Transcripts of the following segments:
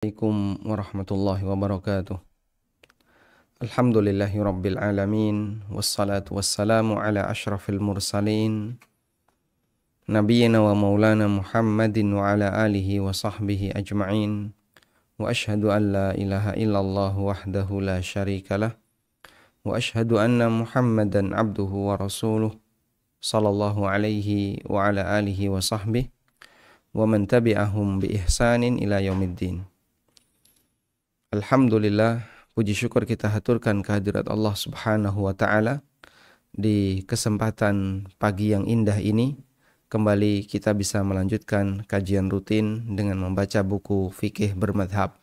Assalamualaikum warahmatullahi wabarakatuh. Alhamdulillahi rabbil alamin. Wassalatu wassalamu ala ashrafil mursalin Nabiyyina wa maulana Muhammadin wa ala alihi wa sahbihi ajma'in. Wa ashhadu an la ilaha illallah wahdahu la syarikalah. Wa ashhadu anna Muhammadan abduhu wa rasuluh sallallahu alaihi wa ala alihi wa sahbihi wa man tabi'ahum bi ihsanin ila yaumiddin. Alhamdulillah, puji syukur kita haturkan kehadirat Allah Subhanahu wa Ta'ala. Di kesempatan pagi yang indah ini, kembali kita bisa melanjutkan kajian rutin dengan membaca buku fikih bermadhab.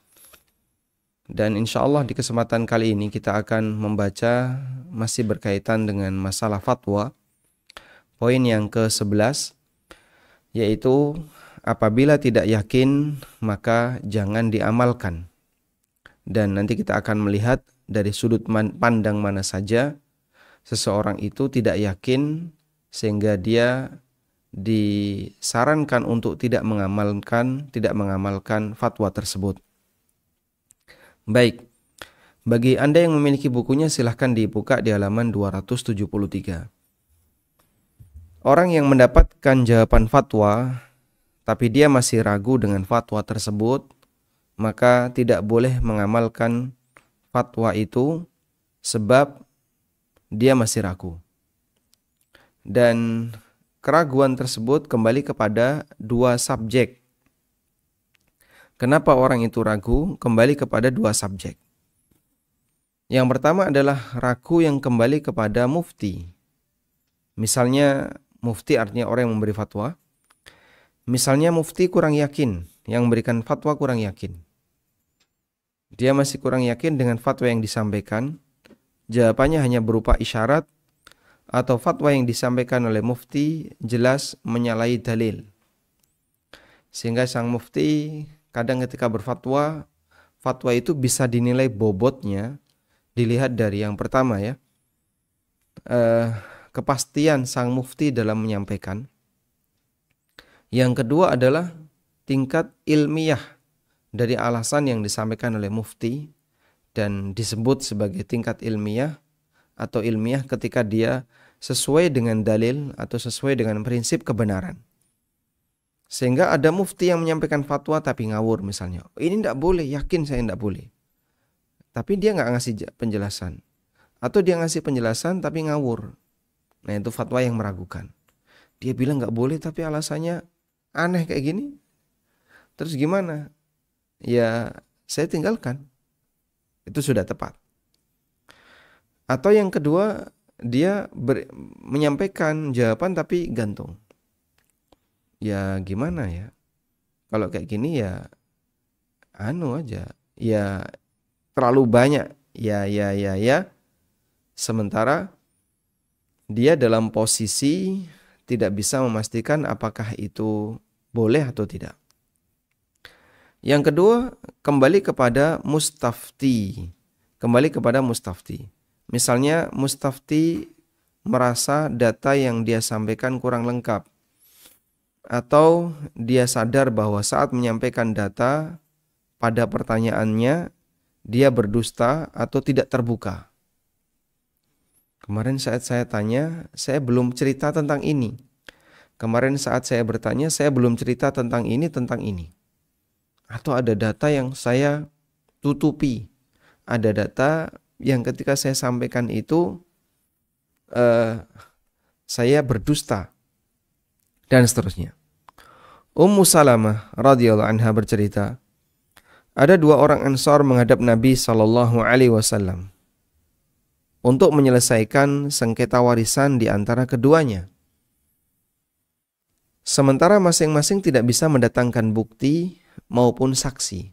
Dan insya Allah di kesempatan kali ini kita akan membaca masih berkaitan dengan masalah fatwa. Poin yang ke-11, yaitu apabila tidak yakin maka jangan diamalkan. Dan nanti kita akan melihat dari sudut pandang mana saja seseorang itu tidak yakin sehingga dia disarankan untuk tidak mengamalkan fatwa tersebut. Baik, bagi Anda yang memiliki bukunya silahkan dibuka di halaman 273. Orang yang mendapatkan jawaban fatwa tapi dia masih ragu dengan fatwa tersebut, maka tidak boleh mengamalkan fatwa itu sebab dia masih ragu. Dan keraguan tersebut kembali kepada dua subjek. Kenapa orang itu ragu? Kembali kepada dua subjek. Yang pertama adalah ragu yang kembali kepada mufti. Misalnya mufti artinya orang yang memberi fatwa. Misalnya mufti kurang yakin, yang memberikan fatwa kurang yakin. Dia masih kurang yakin dengan fatwa yang disampaikan. Jawabannya hanya berupa isyarat atau fatwa yang disampaikan oleh mufti jelas menyalahi dalil. Sehingga sang mufti kadang ketika berfatwa, fatwa itu bisa dinilai bobotnya dilihat dari yang pertama ya, kepastian sang mufti dalam menyampaikan. Yang kedua adalah tingkat ilmiah dari alasan yang disampaikan oleh mufti, dan disebut sebagai tingkat ilmiah atau ilmiah ketika dia sesuai dengan dalil atau sesuai dengan prinsip kebenaran. Sehingga ada mufti yang menyampaikan fatwa tapi ngawur misalnya. Ini tidak boleh, yakin saya tidak boleh. Tapi dia nggak ngasih penjelasan. Atau dia ngasih penjelasan tapi ngawur. Nah itu fatwa yang meragukan. Dia bilang nggak boleh tapi alasannya aneh kayak gini. Terus gimana? Ya saya tinggalkan. Itu sudah tepat. Atau yang kedua, dia menyampaikan jawaban tapi gantung. Ya gimana ya? Kalau kayak gini ya aja. Ya terlalu banyak. Ya. Sementara dia dalam posisi tidak bisa memastikan apakah itu boleh atau tidak. Yang kedua, kembali kepada mustafti. Misalnya mustafti merasa data yang dia sampaikan kurang lengkap. Atau dia sadar bahwa saat menyampaikan data pada pertanyaannya, dia berdusta atau tidak terbuka. Kemarin saat saya tanya, saya belum cerita tentang ini. Kemarin saat saya bertanya, saya belum cerita tentang ini. Atau ada data yang saya tutupi. Ada data yang ketika saya sampaikan itu saya berdusta. Dan seterusnya. Ummu Salamah radhiyallahu anha bercerita, ada dua orang Ansar menghadap Nabi SAW untuk menyelesaikan sengketa warisan di antara keduanya. Sementara masing-masing tidak bisa mendatangkan bukti maupun saksi.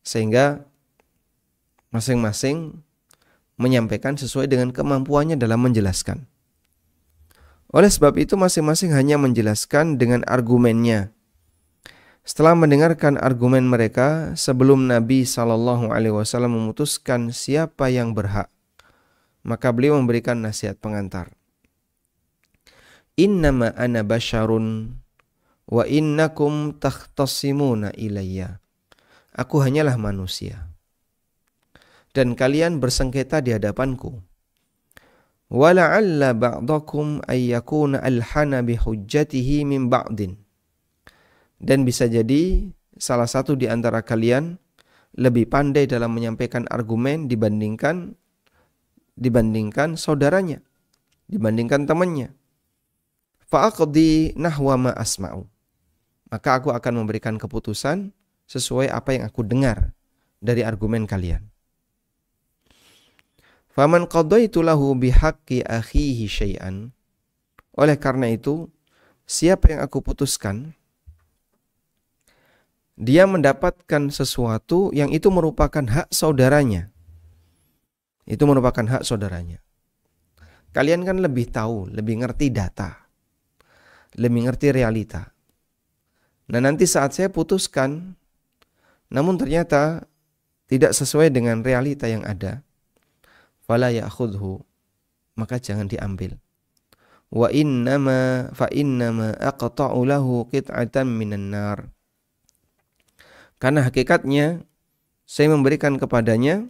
Sehingga masing-masing menyampaikan sesuai dengan kemampuannya dalam menjelaskan. Oleh sebab itu masing-masing hanya menjelaskan dengan argumennya. Setelah mendengarkan argumen mereka, sebelum Nabi SAW memutuskan siapa yang berhak, maka beliau memberikan nasihat pengantar. Innama ana basyarun wa innakum takhtasimuna ilayya. Aku hanyalah manusia. Dan kalian bersengketa di hadapanku. Wala'alla ba'dakum ayyakuna alhana bihujjatihi min ba'din. Dan bisa jadi salah satu di antara kalian lebih pandai dalam menyampaikan argumen dibandingkan saudaranya, dibandingkan temannya. Fa'aqdi nahwa ma asma'u. Maka aku akan memberikan keputusan sesuai apa yang aku dengar dari argumen kalian. Faman qadaitu lahu bihaqqi akhihi syai'an. Oleh karena itu, siapa yang aku putuskan, dia mendapatkan sesuatu yang itu merupakan hak saudaranya. Itu merupakan hak saudaranya. Kalian kan lebih tahu, lebih ngerti data, lebih ngerti realita. Nah, nanti saat saya putuskan, namun ternyata tidak sesuai dengan realita yang ada, fala ya'khudhu, maka jangan diambil. Wa innama aqta'u lahu qit'atan minan nar. Karena hakikatnya saya memberikan kepadanya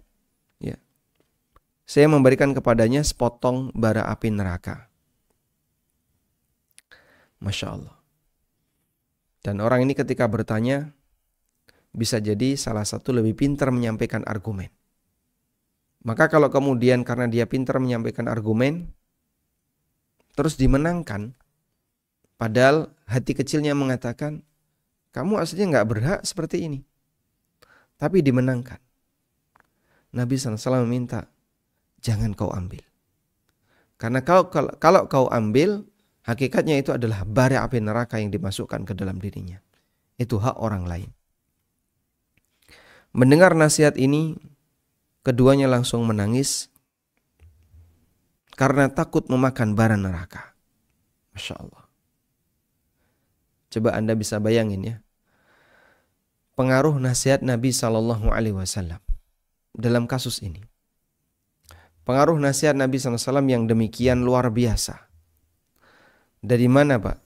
sepotong bara api neraka. Masya Allah. Dan orang ini ketika bertanya, bisa jadi salah satu lebih pintar menyampaikan argumen. Maka kalau kemudian karena dia pintar menyampaikan argumen, terus dimenangkan, padahal hati kecilnya mengatakan, kamu aslinya gak berhak seperti ini, tapi dimenangkan. Nabi SAW meminta, jangan kau ambil. Karena kalau kau ambil, hakikatnya itu adalah bara api neraka yang dimasukkan ke dalam dirinya. Itu hak orang lain. Mendengar nasihat ini, keduanya langsung menangis karena takut memakan bara neraka. Masya Allah. Coba Anda bisa bayangin ya, pengaruh nasihat Nabi SAW dalam kasus ini. Pengaruh nasihat Nabi SAW yang demikian luar biasa. Dari mana Pak?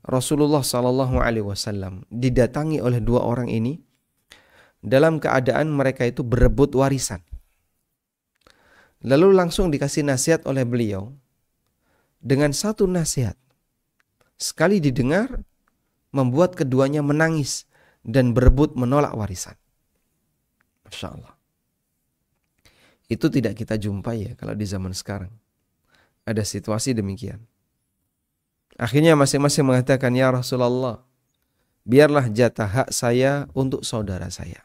Rasulullah SAW didatangi oleh dua orang ini dalam keadaan mereka itu berebut warisan. Lalu langsung dikasih nasihat oleh beliau dengan satu nasihat. Sekali didengar, membuat keduanya menangis dan berebut menolak warisan. Masya Allah. Itu tidak kita jumpai ya kalau di zaman sekarang. Ada situasi demikian. Akhirnya masing-masing mengatakan, ya Rasulullah, biarlah jatah hak saya untuk saudara saya.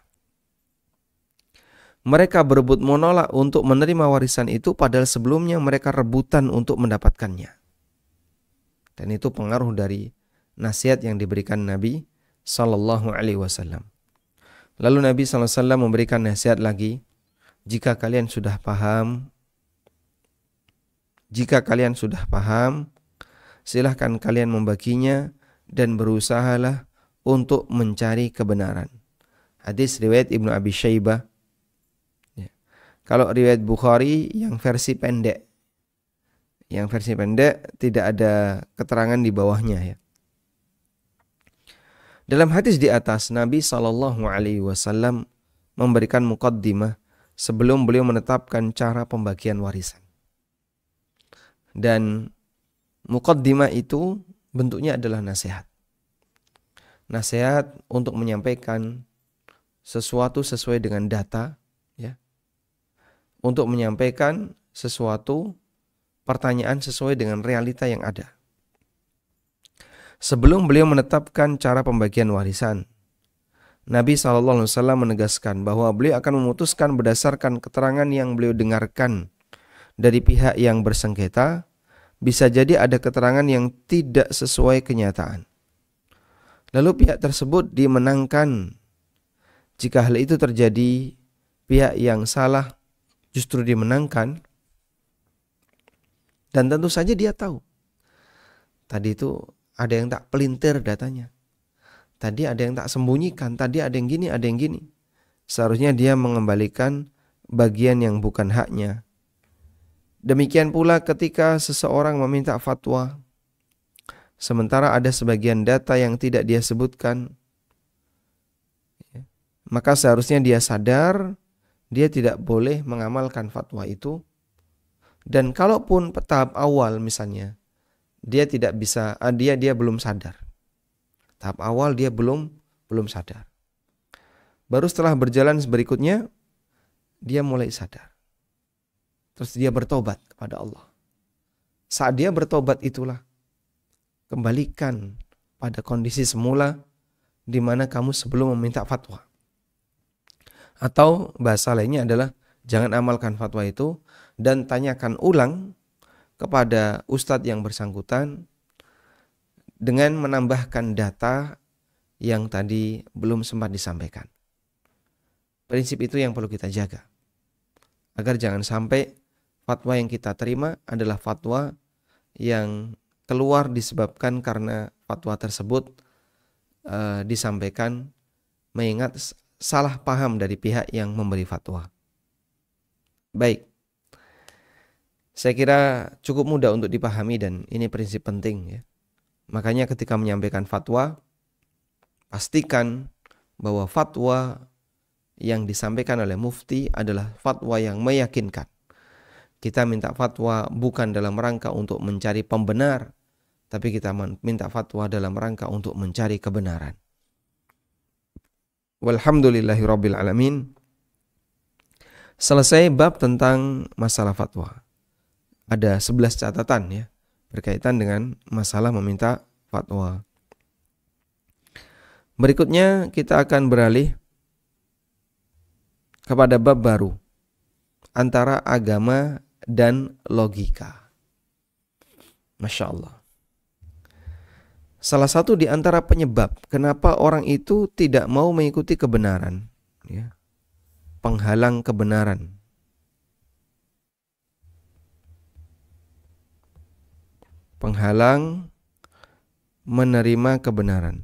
Mereka berebut menolak untuk menerima warisan itu, padahal sebelumnya mereka rebutan untuk mendapatkannya. Dan itu pengaruh dari nasihat yang diberikan Nabi Sallallahu Alaihi Wasallam. Lalu Nabi Sallallahu Alaihi Wasallam memberikan nasihat lagi, jika kalian sudah paham, silahkan kalian membaginya dan berusahalah untuk mencari kebenaran. Hadis riwayat Ibnu Abi Syaibah. Kalau riwayat Bukhari yang versi pendek. Yang versi pendek tidak ada keterangan di bawahnya ya. Dalam hadis di atas, Nabi SAW memberikan muqaddimah sebelum beliau menetapkan cara pembagian warisan. Dan muqaddimah itu bentuknya adalah nasihat. Nasihat untuk menyampaikan sesuatu sesuai dengan data, ya. Untuk menyampaikan sesuatu pertanyaan sesuai dengan realita yang ada. Sebelum beliau menetapkan cara pembagian warisan, Nabi SAW menegaskan bahwa beliau akan memutuskan berdasarkan keterangan yang beliau dengarkan dari pihak yang bersengketa. Bisa jadi ada keterangan yang tidak sesuai kenyataan. Lalu pihak tersebut dimenangkan. Jika hal itu terjadi, pihak yang salah justru dimenangkan. Dan tentu saja dia tahu. Tadi itu ada yang tak pelintir datanya. Tadi ada yang tak sembunyikan. Tadi ada yang gini, ada yang gini. Seharusnya dia mengembalikan bagian yang bukan haknya. Demikian pula ketika seseorang meminta fatwa, sementara ada sebagian data yang tidak dia sebutkan, maka seharusnya dia sadar dia tidak boleh mengamalkan fatwa itu. Dan kalaupun tahap awal misalnya dia tidak bisa, dia belum sadar. Tahap awal dia belum sadar. Baru setelah berjalan berikutnya dia mulai sadar. Terus dia bertobat kepada Allah. Saat dia bertobat itulah kembalikan pada kondisi semula di mana kamu sebelum meminta fatwa. Atau bahasa lainnya adalah jangan amalkan fatwa itu dan tanyakan ulang kepada ustadz yang bersangkutan dengan menambahkan data yang tadi belum sempat disampaikan. Prinsip itu yang perlu kita jaga. Agar jangan sampai fatwa yang kita terima adalah fatwa yang keluar disebabkan karena fatwa tersebut disampaikan mengingat salah paham dari pihak yang memberi fatwa. Baik. Saya kira cukup mudah untuk dipahami dan ini prinsip penting ya. Makanya ketika menyampaikan fatwa, pastikan bahwa fatwa yang disampaikan oleh mufti adalah fatwa yang meyakinkan. Kita minta fatwa bukan dalam rangka untuk mencari pembenar, tapi kita minta fatwa dalam rangka untuk mencari kebenaran. Walhamdulillahirabbil alamin. Selesai bab tentang masalah fatwa. Ada 11 catatan ya berkaitan dengan masalah meminta fatwa. Berikutnya kita akan beralih kepada bab baru antara agama dan logika. Masya Allah. Salah satu di antara penyebab kenapa orang itu tidak mau mengikuti kebenaran, ya, penghalang kebenaran, penghalang menerima kebenaran.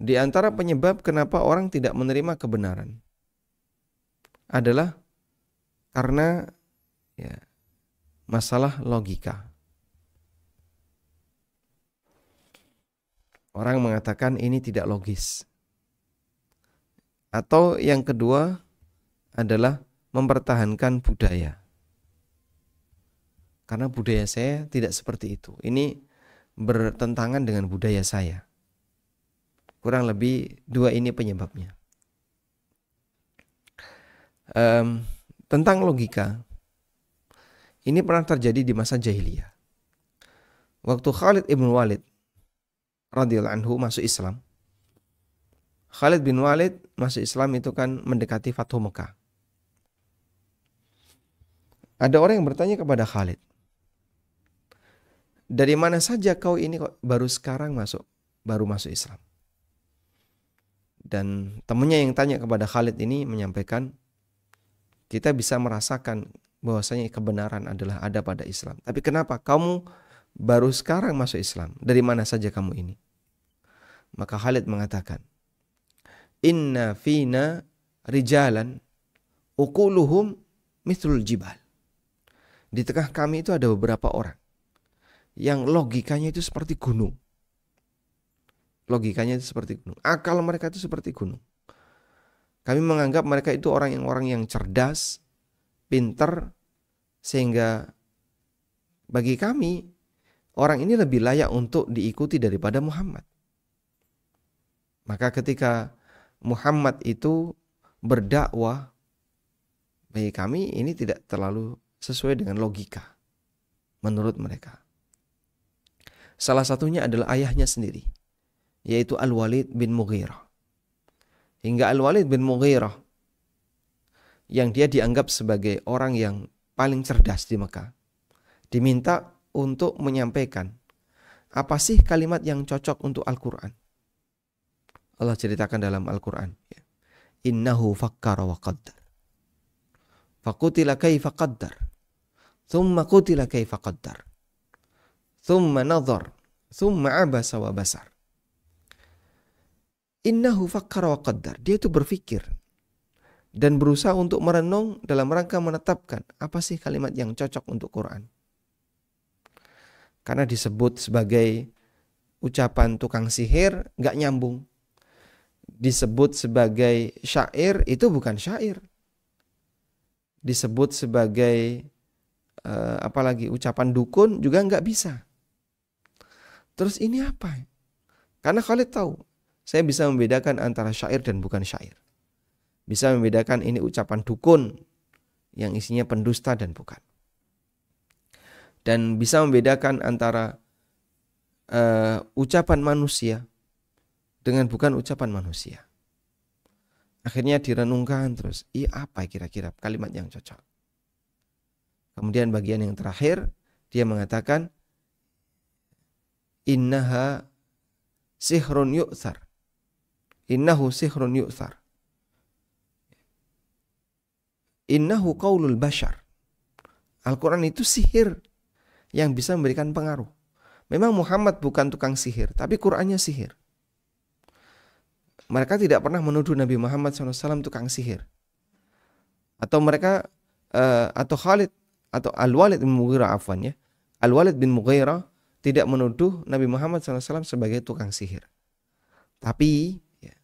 Di antara penyebab kenapa orang tidak menerima kebenaran adalah karena ya, masalah logika. Orang mengatakan ini tidak logis. Atau yang kedua adalah mempertahankan budaya. Karena budaya saya tidak seperti itu. Ini bertentangan dengan budaya saya. Kurang lebih dua ini penyebabnya. Tentang logika, ini pernah terjadi di masa jahiliyah. Waktu Khalid ibn Walid radhiyallahu anhu masuk Islam. Khalid bin Walid masuk Islam itu kan mendekati Fathu Mekah. Ada orang yang bertanya kepada Khalid, dari mana saja kau ini kok baru sekarang baru masuk Islam? Dan temannya yang tanya kepada Khalid ini menyampaikan, kita bisa merasakan bahwasanya kebenaran adalah ada pada Islam. Tapi kenapa kamu baru sekarang masuk Islam? Dari mana saja kamu ini? Maka Khalid mengatakan, inna fina rijalan uquluhum mithlul jibal. Di tengah kami itu ada beberapa orang yang logikanya itu seperti gunung. Logikanya itu seperti gunung. Akal mereka itu seperti gunung. Kami menganggap mereka itu orang yang cerdas, pintar, sehingga bagi kami orang ini lebih layak untuk diikuti daripada Muhammad. Maka ketika Muhammad itu berdakwah, bagi kami ini tidak terlalu sesuai dengan logika menurut mereka. Salah satunya adalah ayahnya sendiri, yaitu Al-Walid bin Mughirah. Hingga Al-Walid bin Mughirah yang dia dianggap sebagai orang yang paling cerdas di Mekah, diminta untuk menyampaikan apa sih kalimat yang cocok untuk Al-Quran. Allah ceritakan dalam Al-Quran, innahu fakkara wa qaddar faqutila kaifa qaddar thumma qutila kaifa qaddar thumma nadhar thumma abasa wa basar. Innahu fakkara wa qaddar. Dia itu berpikir dan berusaha untuk merenung dalam rangka menetapkan apa sih kalimat yang cocok untuk Quran. karena disebut sebagai ucapan tukang sihir nggak nyambung. Disebut sebagai syair itu bukan syair. Disebut sebagai apalagi ucapan dukun juga nggak bisa. Terus ini apa? Karena Khalid tahu, saya bisa membedakan antara syair dan bukan syair. Bisa membedakan ini ucapan dukun yang isinya pendusta dan bukan. Dan bisa membedakan antara ucapan manusia dengan bukan ucapan manusia. Akhirnya direnungkan terus, apa kira-kira kalimat yang cocok? Kemudian bagian yang terakhir, dia mengatakan, innaha sihrun yu'thar. Innahu sihrun yu'thar. Innahu qaulul bashar. Al-Quran itu sihir yang bisa memberikan pengaruh. Memang Muhammad bukan tukang sihir, tapi Qurannya sihir. Mereka tidak pernah menuduh Nabi Muhammad SAW tukang sihir. Atau mereka, atau Khalid, atau Al-Walid bin Mughirah ya. Al-Walid bin Mughirah tidak menuduh Nabi Muhammad SAW sebagai tukang sihir. Tapi ya,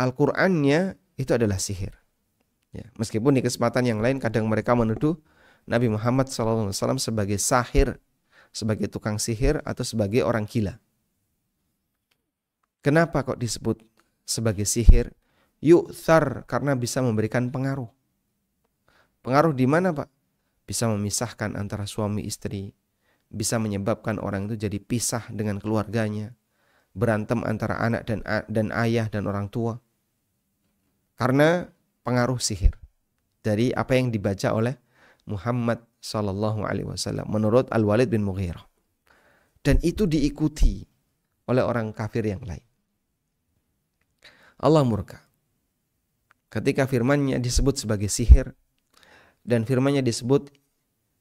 Al-Qur'annya itu adalah sihir. Ya, meskipun di kesempatan yang lain kadang mereka menuduh Nabi Muhammad SAW sebagai sahir, sebagai tukang sihir atau sebagai orang gila. Kenapa kok disebut sebagai sihir? Yu'thar, karena bisa memberikan pengaruh. Pengaruh di mana, Pak? Bisa memisahkan antara suami istri, bisa menyebabkan orang itu jadi pisah dengan keluarganya, berantem antara anak dan ayah dan orang tua. Karena pengaruh sihir dari apa yang dibaca oleh Muhammad sallallahu alaihi wasallam menurut Al-Walid bin Mughirah. Dan itu diikuti oleh orang kafir yang lain. Allah murka ketika firman-Nya disebut sebagai sihir dan firman-Nya disebut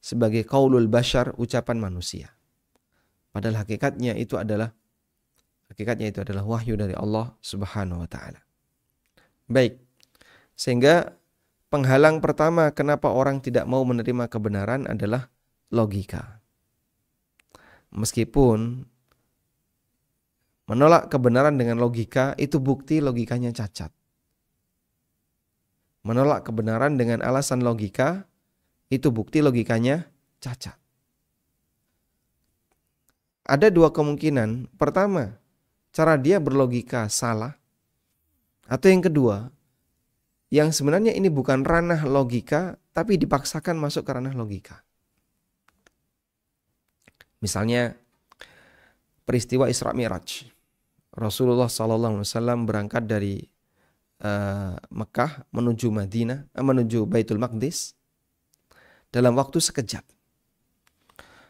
sebagai qaulul bashar, ucapan manusia. Padahal hakikatnya itu adalah wahyu dari Allah Subhanahu wa taala. Baik. Sehingga penghalang pertama kenapa orang tidak mau menerima kebenaran adalah logika. Meskipun menolak kebenaran dengan logika itu bukti logikanya cacat. Menolak kebenaran dengan alasan logika itu bukti logikanya cacat. Ada dua kemungkinan. Pertama, cara dia berlogika salah. Atau yang kedua, yang sebenarnya ini bukan ranah logika, tapi dipaksakan masuk ke ranah logika. Misalnya peristiwa Isra Mi'raj. Rasulullah SAW berangkat dari Mekah menuju Madinah, menuju Baitul Maqdis dalam waktu sekejap.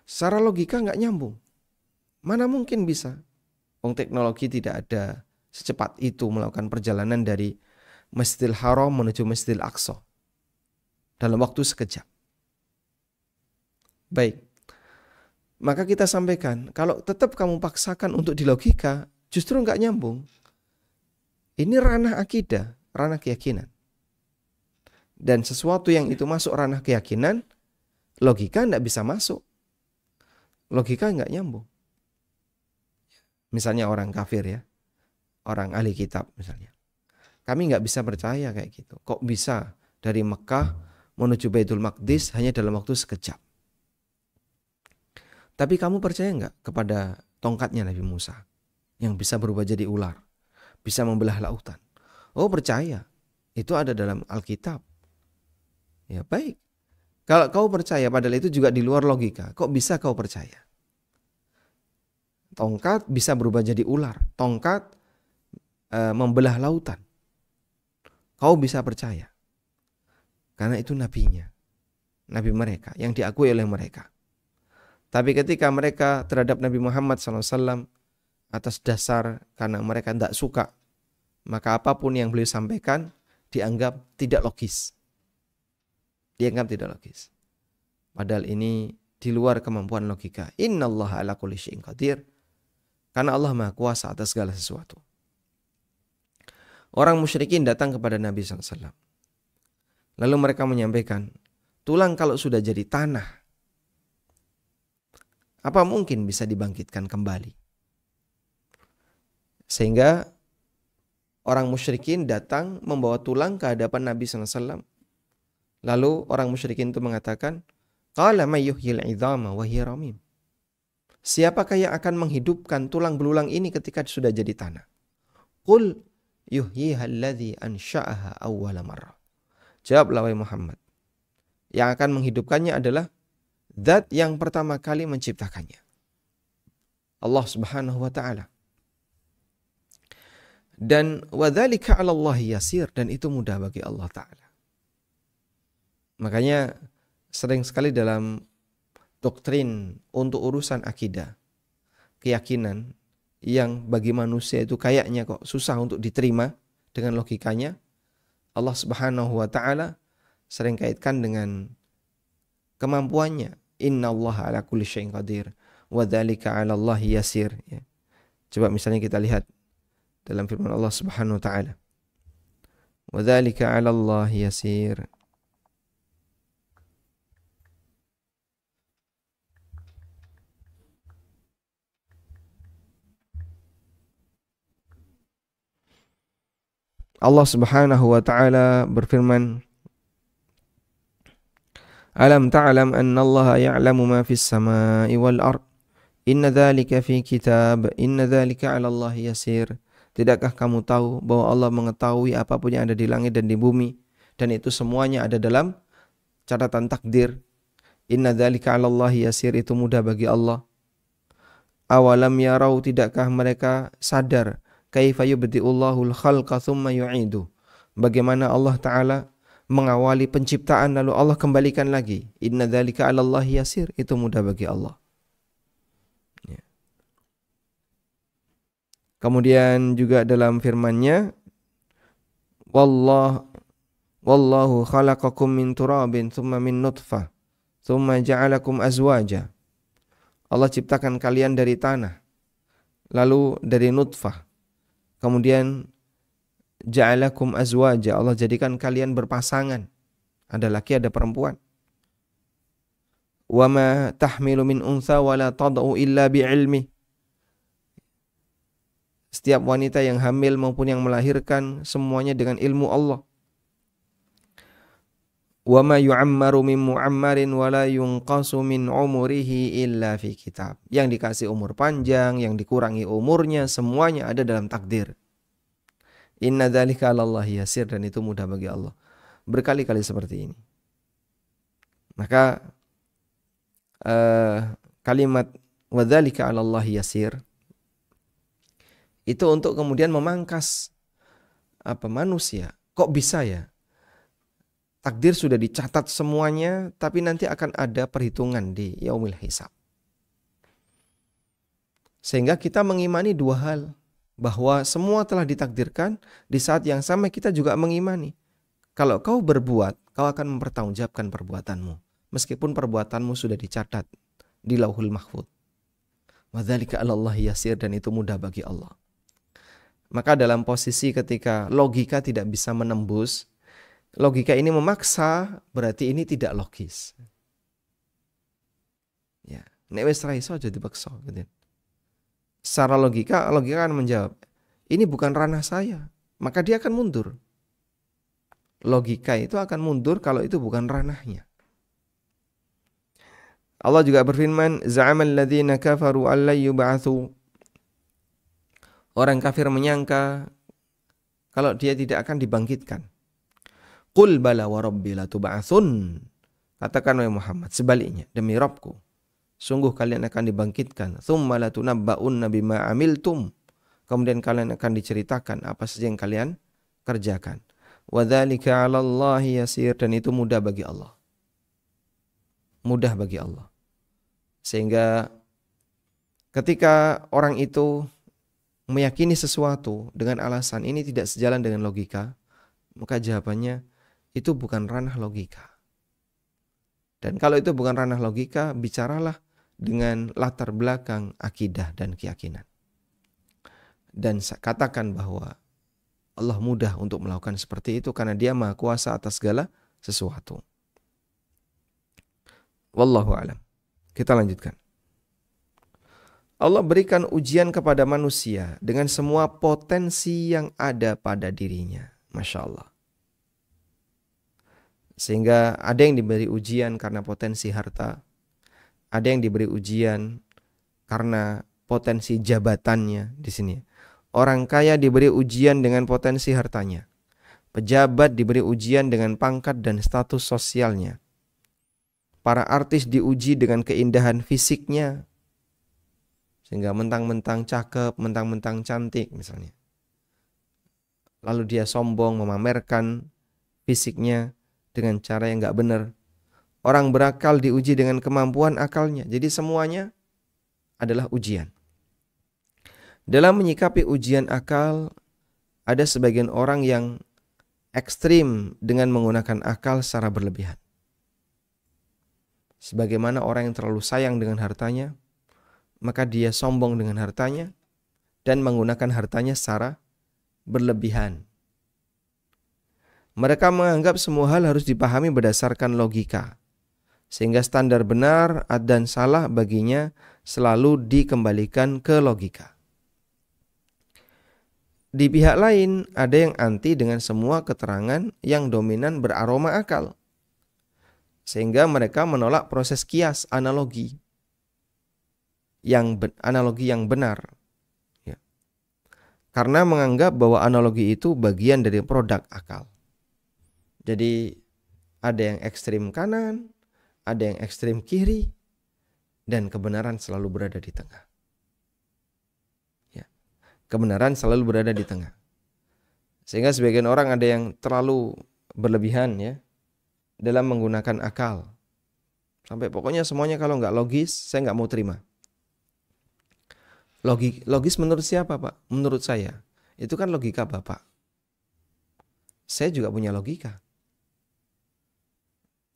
Secara logika nggak nyambung. Mana mungkin bisa? Teknologi tidak ada secepat itu melakukan perjalanan dari Masjidil Haram menuju Masjidil Aqsa dalam waktu sekejap. Baik. Maka kita sampaikan, kalau tetap kamu paksakan untuk di logika, justru nggak nyambung. Ini ranah akidah, ranah keyakinan. Dan sesuatu yang itu masuk ranah keyakinan, logika nggak bisa masuk. Logika nggak nyambung. Misalnya orang kafir ya, orang ahli kitab misalnya. Kami nggak bisa percaya kayak gitu. Kok bisa dari Mekah menuju Baitul Maqdis hanya dalam waktu sekejap? Tapi kamu percaya nggak kepada tongkatnya Nabi Musa yang bisa berubah jadi ular, bisa membelah lautan? Oh percaya, itu ada dalam Alkitab. Ya baik. Kalau kau percaya padahal itu juga di luar logika, kok bisa kau percaya? Tongkat bisa berubah jadi ular, tongkat membelah lautan. Kau bisa percaya. Karena itu nabinya, nabi mereka yang diakui oleh mereka. Tapi ketika mereka terhadap Nabi Muhammad SAW atas dasar karena mereka tidak suka, maka apapun yang beliau sampaikan dianggap tidak logis. Dianggap tidak logis. Padahal ini di luar kemampuan logika. Innallaha ala kulli syai'in qadir. Karena Allah Maha Kuasa atas segala sesuatu. Orang musyrikin datang kepada Nabi SAW. Lalu mereka menyampaikan, tulang kalau sudah jadi tanah, Apa mungkin bisa dibangkitkan kembali? Sehingga orang musyrikin datang membawa tulang ke hadapan Nabi SAW. Lalu orang musyrikin itu mengatakan, Qala may yuhyil 'idhama wa hiya ramim. Siapakah yang akan menghidupkan tulang belulang ini ketika sudah jadi tanah? Qul yuhyiha alladhi ansha'aha awwala marrah. Jawablah wahai Muhammad. Yang akan menghidupkannya adalah Zat yang pertama kali menciptakannya, Allah Subhanahu wa taala. Dan wadzalika 'ala Allah yasir, dan itu mudah bagi Allah taala. Makanya sering sekali dalam doktrin untuk urusan akidah, keyakinan yang bagi manusia itu kayaknya kok susah untuk diterima dengan logikanya, Allah Subhanahu wa taala sering kaitkan dengan kemampuannya. Innallaha ala kulli syai'in qadir wa dzalika 'ala Allah yasir. Ya. Coba misalnya kita lihat dalam firman Allah Subhanahu wa taala. Wa dzalika 'ala Allah yasir. Allah Subhanahu wa taala berfirman, Alam ta'lam anna Allah ya'lamu ma fis samai wal ard. Inna dzalika fi kitab. Inna dzalika 'ala Allah yasir. Tidakkah kamu tahu bahwa Allah mengetahui apapun yang ada di langit dan di bumi, dan itu semuanya ada dalam catatan takdir. Inna dzalika 'ala Allah yasir, itu mudah bagi Allah. Awalam yarau, tidakkah mereka sadar kaifa yubdi'ullahul khalqa tsumma yu'idu, bagaimana Allah taala mengawali penciptaan lalu Allah kembalikan lagi. Inna dzalika 'ala Allah yasir, itu mudah bagi Allah. Ya. Kemudian juga dalam firman-Nya, wallahu khalaqakum min turabin tsumma min nutfah tsumma ja'alakum azwaja. Allah ciptakan kalian dari tanah, lalu dari nutfah, kemudian ja'alakum azwaja, Allah jadikan kalian berpasangan, ada laki ada perempuan. Wa ma tahmilu min untha wa la tad'u illa bi'ilmi. Setiap wanita yang hamil maupun yang melahirkan semuanya dengan ilmu Allah. Wa ma yu'ammaru min mu'ammarin wa la yunqasu min umurihi illa fi kitab. Yang dikasih umur panjang, yang dikurangi umurnya, semuanya ada dalam takdir. Inna dzalika 'ala Allah yasir, dan itu mudah bagi Allah. Berkali-kali seperti ini. Maka kalimat wa dzalika 'ala Allah yasir itu untuk kemudian memangkas manusia. Kok bisa ya? Takdir sudah dicatat semuanya, tapi nanti akan ada perhitungan di yaumil hisab. Sehingga kita mengimani dua hal, bahwa semua telah ditakdirkan, di saat yang sama kita juga mengimani kalau kau berbuat, kau akan mempertanggungjawabkan perbuatanmu, meskipun perbuatanmu sudah dicatat di Lauhul Mahfuz. Wa dzalika 'ala Allah yasir, dan itu mudah bagi Allah. Maka dalam posisi ketika logika tidak bisa menembus, logika ini memaksa, berarti ini tidak logis. Ya, nek wis ra iso aja dipaksa gitu. Secara logika akan menjawab, ini bukan ranah saya, maka dia akan mundur. Logika itu akan mundur kalau itu bukan ranahnya. Allah juga berfirman, za'amal ladzina kafaru alla yub'atsu. Orang kafir menyangka kalau dia tidak akan dibangkitkan. Qul bala wa rabbi latub'atsun. Katakan wahai Muhammad, sebaliknya, demi Rabbku, sungguh kalian akan dibangkitkan. Tsumma latunabba'unna bima amiltum. Kemudian kalian akan diceritakan apa saja yang kalian kerjakan. Wa dzalika 'ala Allah yasir, dan itu mudah bagi Allah. Mudah bagi Allah. Sehingga ketika orang itu meyakini sesuatu dengan alasan ini tidak sejalan dengan logika, maka jawabannya itu bukan ranah logika. Dan kalau itu bukan ranah logika, bicaralah dengan latar belakang akidah dan keyakinan. Dan katakan bahwa Allah mudah untuk melakukan seperti itu karena Dia Maha Kuasa atas segala sesuatu. Wallahu a'lam. Kita lanjutkan. Allah berikan ujian kepada manusia dengan semua potensi yang ada pada dirinya. Masya Allah. Sehingga ada yang diberi ujian karena potensi harta, ada yang diberi ujian karena potensi jabatannya di sini. Orang kaya diberi ujian dengan potensi hartanya. Pejabat diberi ujian dengan pangkat dan status sosialnya. Para artis diuji dengan keindahan fisiknya. Sehingga mentang-mentang cakep, mentang-mentang cantik misalnya. Lalu dia sombong memamerkan fisiknya dengan cara yang gak benar. Orang berakal diuji dengan kemampuan akalnya. Jadi semuanya adalah ujian. Dalam menyikapi ujian akal, ada sebagian orang yang ekstrim dengan menggunakan akal secara berlebihan. Sebagaimana orang yang terlalu sayang dengan hartanya, maka dia sombong dengan hartanya dan menggunakan hartanya secara berlebihan. Mereka menganggap semua hal harus dipahami berdasarkan logika, sehingga standar benar dan salah baginya selalu dikembalikan ke logika. Di pihak lain, ada yang anti dengan semua keterangan yang dominan beraroma akal, sehingga mereka menolak proses kias analogi yang benar, ya. Karena menganggap bahwa analogi itu bagian dari produk akal. Jadi ada yang ekstrim kanan, ada yang ekstrim kiri, dan kebenaran selalu berada di tengah. Ya. Kebenaran selalu berada di tengah. Sehingga sebagian orang ada yang terlalu berlebihan ya dalam menggunakan akal. Sampai pokoknya semuanya kalau nggak logis, saya nggak mau terima. Logis menurut siapa, Pak? Menurut saya. Itu kan logika Bapak. Saya juga punya logika.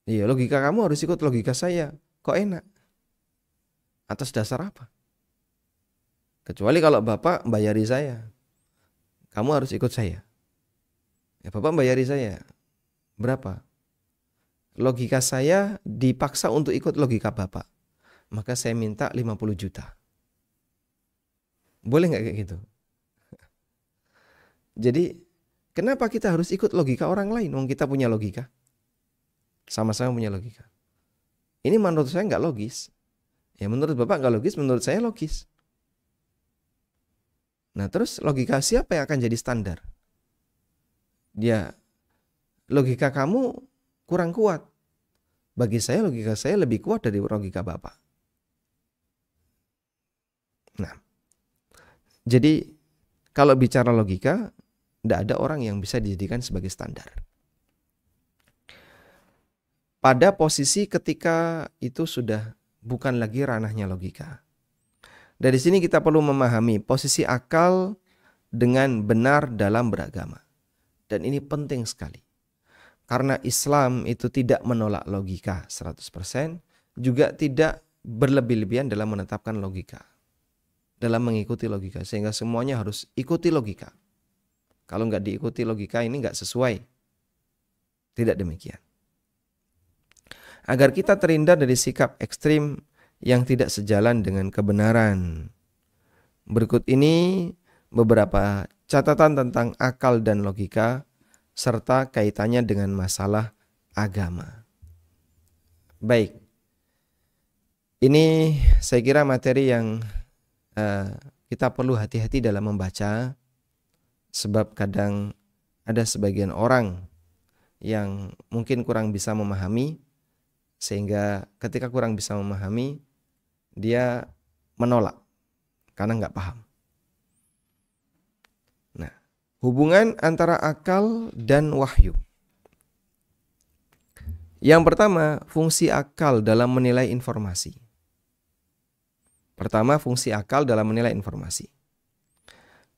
Iya, logika kamu harus ikut logika saya. Kok enak? Atas dasar apa? Kecuali kalau Bapak bayari saya. Kamu harus ikut saya. Ya, Bapak bayari saya. Berapa? Logika saya dipaksa untuk ikut logika Bapak. Maka saya minta 50 juta. Boleh nggak kayak gitu? Jadi, kenapa kita harus ikut logika orang lain? Wong kita punya logika. Sama-sama punya logika. Ini menurut saya nggak logis. Ya menurut Bapak nggak logis, menurut saya logis. Nah terus logika siapa yang akan jadi standar? Dia, logika kamu kurang kuat. Bagi saya logika saya lebih kuat dari logika Bapak. Nah, jadi kalau bicara logika, tidak ada orang yang bisa dijadikan sebagai standar. Pada posisi ketika itu sudah bukan lagi ranahnya logika. Dari sini kita perlu memahami posisi akal dengan benar dalam beragama. Dan ini penting sekali. Karena Islam itu tidak menolak logika 100%, juga tidak berlebih-lebihan dalam menetapkan logika. Dalam mengikuti logika, sehingga semuanya harus ikuti logika. Kalau nggak diikuti logika ini nggak sesuai. Tidak demikian. Agar kita terhindar dari sikap ekstrim yang tidak sejalan dengan kebenaran. Berikut ini beberapa catatan tentang akal dan logika serta kaitannya dengan masalah agama. Baik, ini saya kira materi yang kita perlu hati-hati dalam membaca, sebab kadang ada sebagian orang yang mungkin kurang bisa memahami, sehingga ketika kurang bisa memahami, dia menolak karena nggak paham. Nah, hubungan antara akal dan wahyu. Yang pertama, fungsi akal dalam menilai informasi.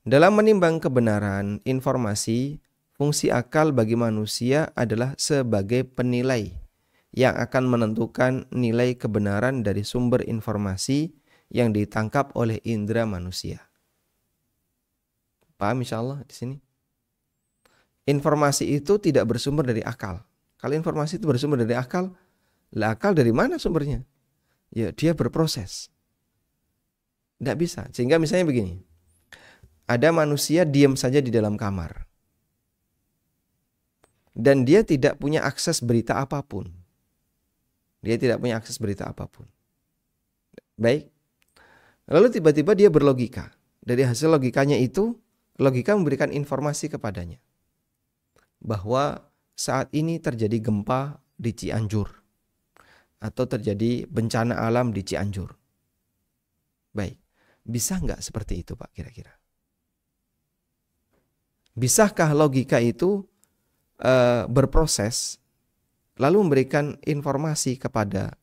Dalam menimbang kebenaran informasi, fungsi akal bagi manusia adalah sebagai penilai yang akan menentukan nilai kebenaran dari sumber informasi yang ditangkap oleh indera manusia. Paham insyaallah di sini? Informasi itu tidak bersumber dari akal. Kalau informasi itu bersumber dari akal, lah akal dari mana sumbernya? Ya, dia berproses. Tidak bisa. Sehingga misalnya begini, ada manusia diam saja di dalam kamar dan dia tidak punya akses berita apapun. Dia tidak punya akses berita apapun. Baik. Lalu tiba-tiba dia berlogika. Dari hasil logikanya itu, logika memberikan informasi kepadanya bahwa saat ini terjadi gempa di Cianjur atau terjadi bencana alam di Cianjur. Baik. Bisa nggak seperti itu, Pak, kira-kira? Bisakah logika itu berproses lalu memberikan informasi kepada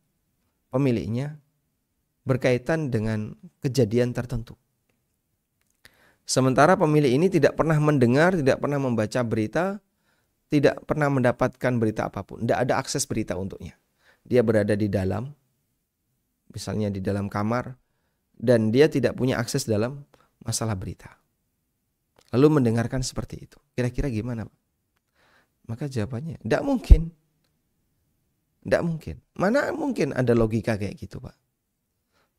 pemiliknya berkaitan dengan kejadian tertentu? Sementara pemilik ini tidak pernah mendengar, tidak pernah membaca berita, tidak pernah mendapatkan berita apapun. Tidak ada akses berita untuknya. Dia berada di dalam, misalnya di dalam kamar, dan dia tidak punya akses dalam masalah berita. Lalu mendengarkan seperti itu. Kira-kira gimana, Pak? Maka jawabannya, tidak mungkin. Tidak mungkin. Mana mungkin ada logika kayak gitu, Pak?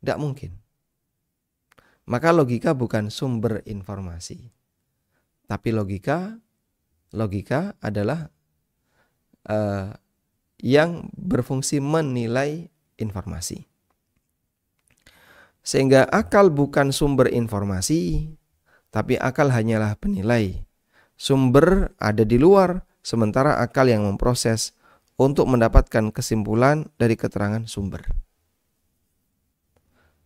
Tidak mungkin. Maka logika bukan sumber informasi. Tapi logika adalah yang berfungsi menilai informasi. Sehingga akal bukan sumber informasi, tapi akal hanyalah penilai. Sumber ada di luar, sementara akal yang memproses untuk mendapatkan kesimpulan dari keterangan sumber.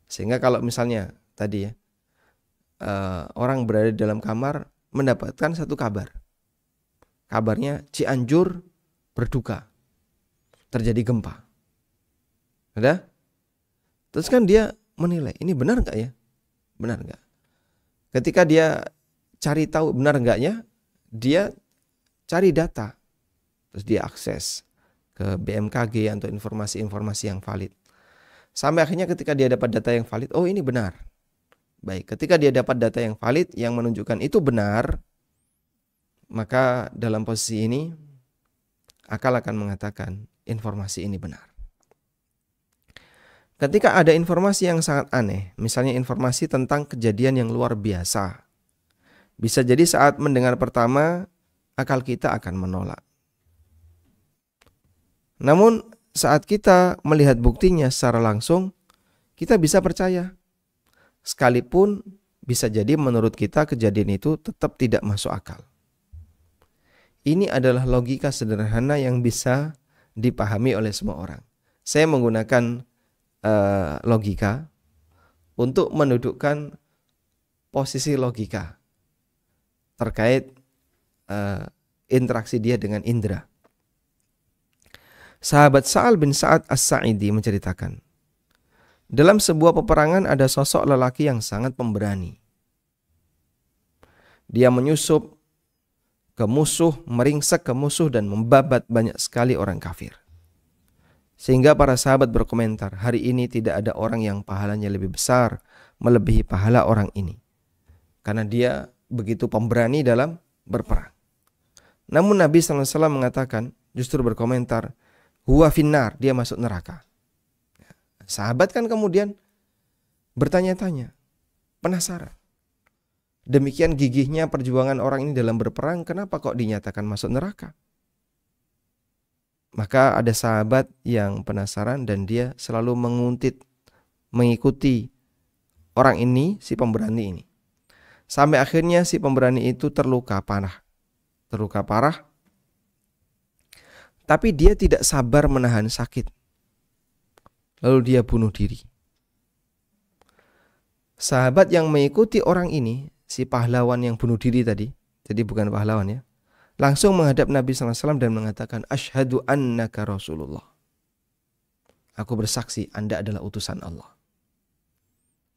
Sehingga kalau misalnya tadi ya, orang berada di dalam kamar mendapatkan satu kabar. Kabarnya Cianjur berduka, terjadi gempa. Ada? Terus kan dia menilai, ini benar nggak ya? Benar nggak? Ketika dia cari tahu benar nggaknya, dia cari data, terus dia akses ke BMKG atau informasi-informasi yang valid. Sampai akhirnya ketika dia dapat data yang valid, oh ini benar. Baik, ketika dia dapat data yang valid yang menunjukkan itu benar, maka dalam posisi ini akal akan mengatakan informasi ini benar. Ketika ada informasi yang sangat aneh, misalnya informasi tentang kejadian yang luar biasa, bisa jadi saat mendengar pertama, akal kita akan menolak. Namun saat kita melihat buktinya secara langsung, kita bisa percaya. Sekalipun bisa jadi menurut kita kejadian itu tetap tidak masuk akal. Ini adalah logika sederhana yang bisa dipahami oleh semua orang. Saya menggunakan logika untuk mendudukkan posisi logika terkait interaksi dia dengan indera. Sahabat Sa'al bin Sa'ad As-Sa'idi menceritakan, dalam sebuah peperangan ada sosok lelaki yang sangat pemberani. Dia menyusup ke musuh, meringsek ke musuh dan membabat banyak sekali orang kafir. Sehingga para sahabat berkomentar, hari ini tidak ada orang yang pahalanya lebih besar melebihi pahala orang ini. Karena dia begitu pemberani dalam berperang. Namun Nabi SAW mengatakan, justru berkomentar, huwa finnar, dia masuk neraka. Sahabat kan kemudian bertanya-tanya, penasaran. Demikian gigihnya perjuangan orang ini dalam berperang, kenapa kok dinyatakan masuk neraka? Maka ada sahabat yang penasaran dan dia selalu menguntit, mengikuti orang ini, si pemberani ini. Sampai akhirnya si pemberani itu terluka parah. Tapi dia tidak sabar menahan sakit. Lalu dia bunuh diri. Sahabat yang mengikuti orang ini, si pahlawan yang bunuh diri tadi, jadi bukan pahlawan ya, langsung menghadap Nabi SAW dan mengatakan, Asyhadu annaka Rasulullah. Aku bersaksi Anda adalah utusan Allah.